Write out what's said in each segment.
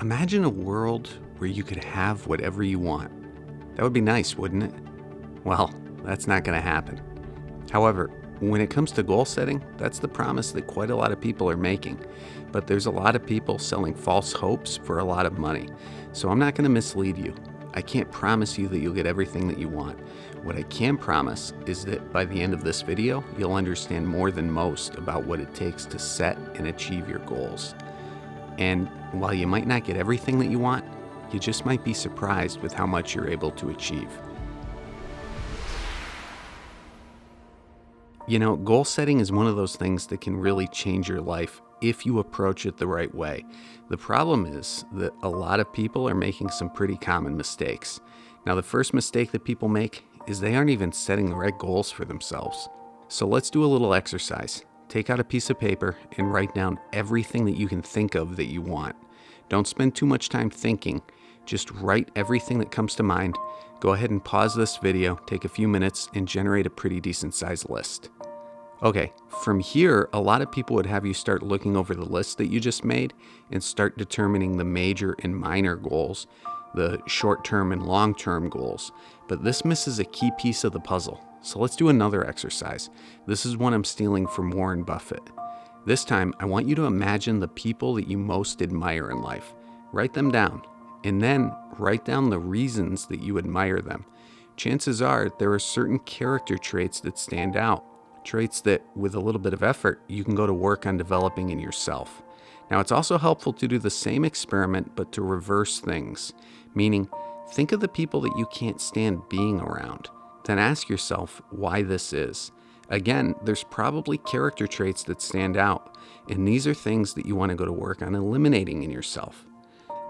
Imagine a world where you could have whatever you want. That would be nice, wouldn't it? Well, that's not going to happen. However, when it comes to goal setting, that's the promise that quite a lot of people are making. But there's a lot of people selling false hopes for a lot of money. So I'm not going to mislead you. I can't promise you that you'll get everything that you want. What I can promise is that by the end of this video, you'll understand more than most about what it takes to set and achieve your goals. And while you might not get everything that you want, you just might be surprised with how much you're able to achieve. You know, goal setting is one of those things that can really change your life if you approach it the right way. The problem is that a lot of people are making some pretty common mistakes. Now, the first mistake that people make is they aren't even setting the right goals for themselves. So let's do a little exercise. Take out a piece of paper and write down everything that you can think of that you want. Don't spend too much time thinking. Just write everything that comes to mind. Go ahead and pause this video, take a few minutes, and generate a pretty decent sized list. Okay, from here, a lot of people would have you start looking over the list that you just made and start determining the major and minor goals, the short-term and long-term goals. But this misses a key piece of the puzzle. So let's do another exercise. This is one I'm stealing from Warren Buffett. This time, I want you to imagine the people that you most admire in life. Write them down, and then write down the reasons that you admire them. Chances are there are certain character traits that stand out, traits that, with a little bit of effort, you can go to work on developing in yourself. Now, it's also helpful to do the same experiment, but to reverse things, meaning think of the people that you can't stand being around. Then ask yourself why this is. Again, there's probably character traits that stand out, and these are things that you want to go to work on eliminating in yourself.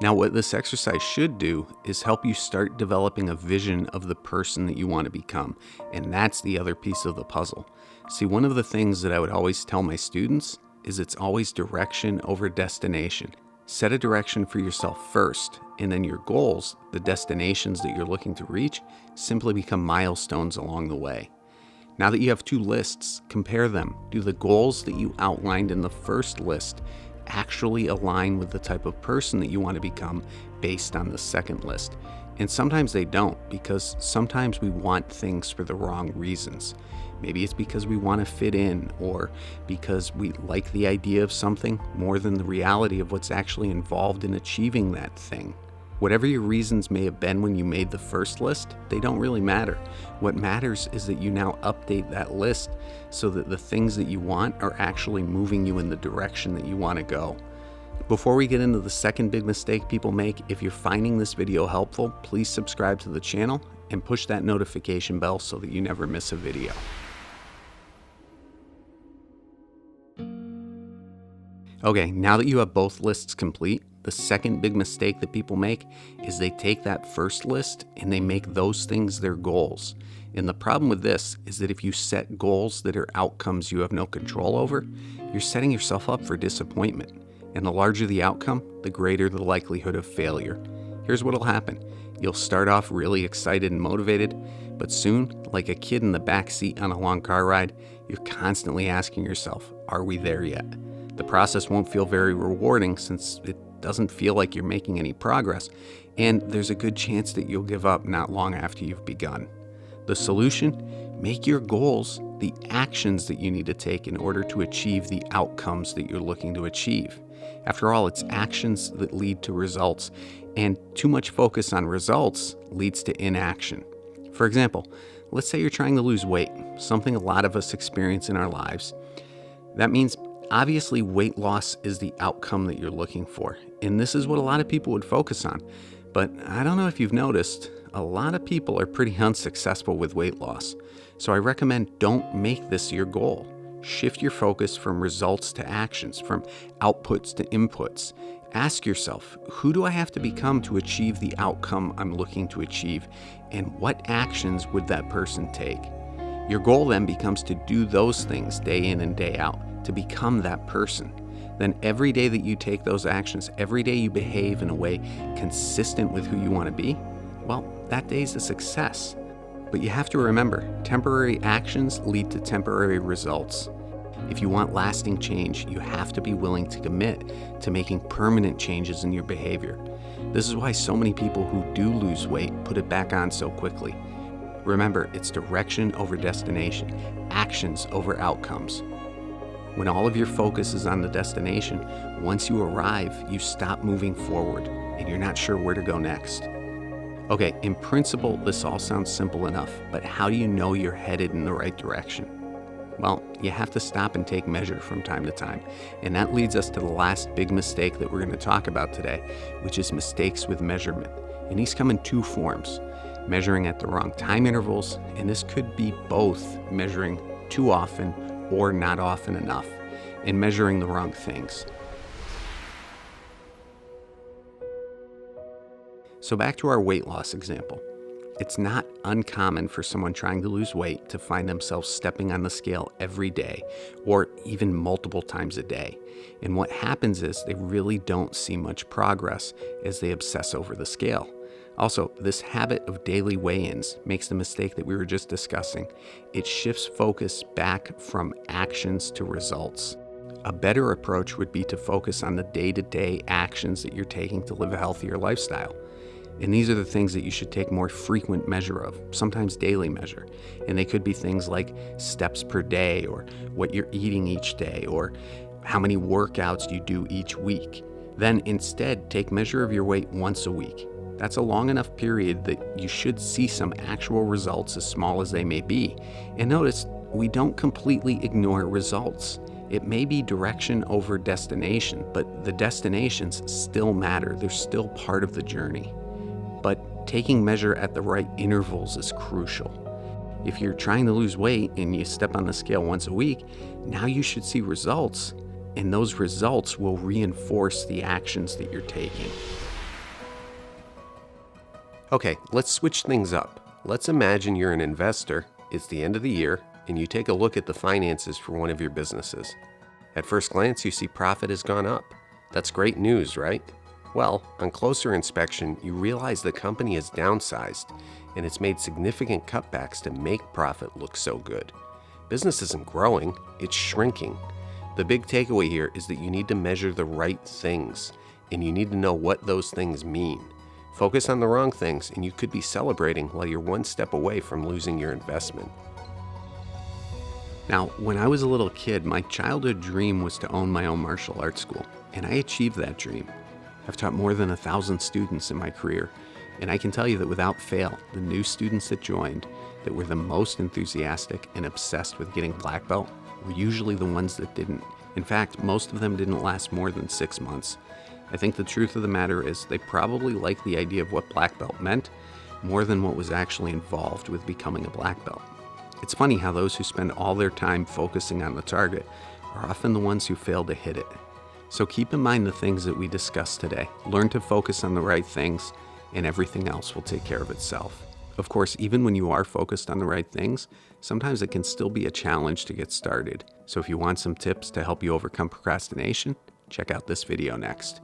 Now, what this exercise should do is help you start developing a vision of the person that you want to become, and that's the other piece of the puzzle. See, one of the things that I would always tell my students is it's always direction over destination. Set a direction for yourself first, and then your goals, the destinations that you're looking to reach, simply become milestones along the way. Now that you have two lists, compare them. Do the goals that you outlined in the first list actually align with the type of person that you want to become based on the second list? And sometimes they don't, because sometimes we want things for the wrong reasons. Maybe it's because we want to fit in, or because we like the idea of something more than the reality of what's actually involved in achieving that thing. Whatever your reasons may have been when you made the first list, they don't really matter. What matters is that you now update that list so that the things that you want are actually moving you in the direction that you want to go. Before we get into the second big mistake people make, if you're finding this video helpful, please subscribe to the channel and push that notification bell so that you never miss a video. Okay, now that you have both lists complete, the second big mistake that people make is they take that first list and they make those things their goals. And the problem with this is that if you set goals that are outcomes you have no control over, you're setting yourself up for disappointment. And the larger the outcome, the greater the likelihood of failure. Here's what'll happen. You'll start off really excited and motivated, but soon, like a kid in the back seat on a long car ride, you're constantly asking yourself, are we there yet? The process won't feel very rewarding since it doesn't feel like you're making any progress, and there's a good chance that you'll give up not long after you've begun. The solution? Make your goals the actions that you need to take in order to achieve the outcomes that you're looking to achieve. After all, it's actions that lead to results, and too much focus on results leads to inaction. For example, let's say you're trying to lose weight, something a lot of us experience in our lives. That means obviously weight loss is the outcome that you're looking for, and this is what a lot of people would focus on. But I don't know if you've noticed, a lot of people are pretty unsuccessful with weight loss. So I recommend don't make this your goal. Shift your focus from results to actions, from outputs to inputs. Ask yourself, who do I have to become to achieve the outcome I'm looking to achieve, and what actions would that person take? Your goal then becomes to do those things day in and day out, to become that person. Then every day that you take those actions, every day you behave in a way consistent with who you want to be, well, that day's a success. But you have to remember, temporary actions lead to temporary results. If you want lasting change, you have to be willing to commit to making permanent changes in your behavior. This is why so many people who do lose weight put it back on so quickly. Remember, it's direction over destination, actions over outcomes. When all of your focus is on the destination, once you arrive, you stop moving forward and you're not sure where to go next. Okay, in principle, this all sounds simple enough, but how do you know you're headed in the right direction? Well, you have to stop and take measure from time to time. And that leads us to the last big mistake that we're going to talk about today, which is mistakes with measurement. And these come in two forms: measuring at the wrong time intervals, and this could be both measuring too often or not often enough, and measuring the wrong things. So back to our weight loss example. It's not uncommon for someone trying to lose weight to find themselves stepping on the scale every day or even multiple times a day. And what happens is they really don't see much progress as they obsess over the scale. Also, this habit of daily weigh-ins makes the mistake that we were just discussing. It shifts focus back from actions to results. A better approach would be to focus on the day-to-day actions that you're taking to live a healthier lifestyle. And these are the things that you should take more frequent measure of, sometimes daily measure. And they could be things like steps per day, or what you're eating each day, or how many workouts you do each week. Then instead, take measure of your weight once a week. That's a long enough period that you should see some actual results, as small as they may be. And notice, we don't completely ignore results. It may be direction over destination, but the destinations still matter. They're still part of the journey. But taking measure at the right intervals is crucial. If you're trying to lose weight and you step on the scale once a week, now you should see results, and those results will reinforce the actions that you're taking. Okay, let's switch things up. Let's imagine you're an investor, it's the end of the year, and you take a look at the finances for one of your businesses. At first glance, you see profit has gone up. That's great news, right? Well, on closer inspection, you realize the company is downsized, and it's made significant cutbacks to make profit look so good. Business isn't growing, it's shrinking. The big takeaway here is that you need to measure the right things, and you need to know what those things mean. Focus on the wrong things, and you could be celebrating while you're one step away from losing your investment. Now, when I was a little kid, my childhood dream was to own my own martial arts school, and I achieved that dream. I've taught more than 1,000 students in my career, and I can tell you that without fail, the new students that joined that were the most enthusiastic and obsessed with getting black belt were usually the ones that didn't. In fact, most of them didn't last more than 6 months. I think the truth of the matter is they probably liked the idea of what black belt meant more than what was actually involved with becoming a black belt. It's funny how those who spend all their time focusing on the target are often the ones who fail to hit it. So keep in mind the things that we discussed today. Learn to focus on the right things, and everything else will take care of itself. Of course, even when you are focused on the right things, sometimes it can still be a challenge to get started. So if you want some tips to help you overcome procrastination, check out this video next.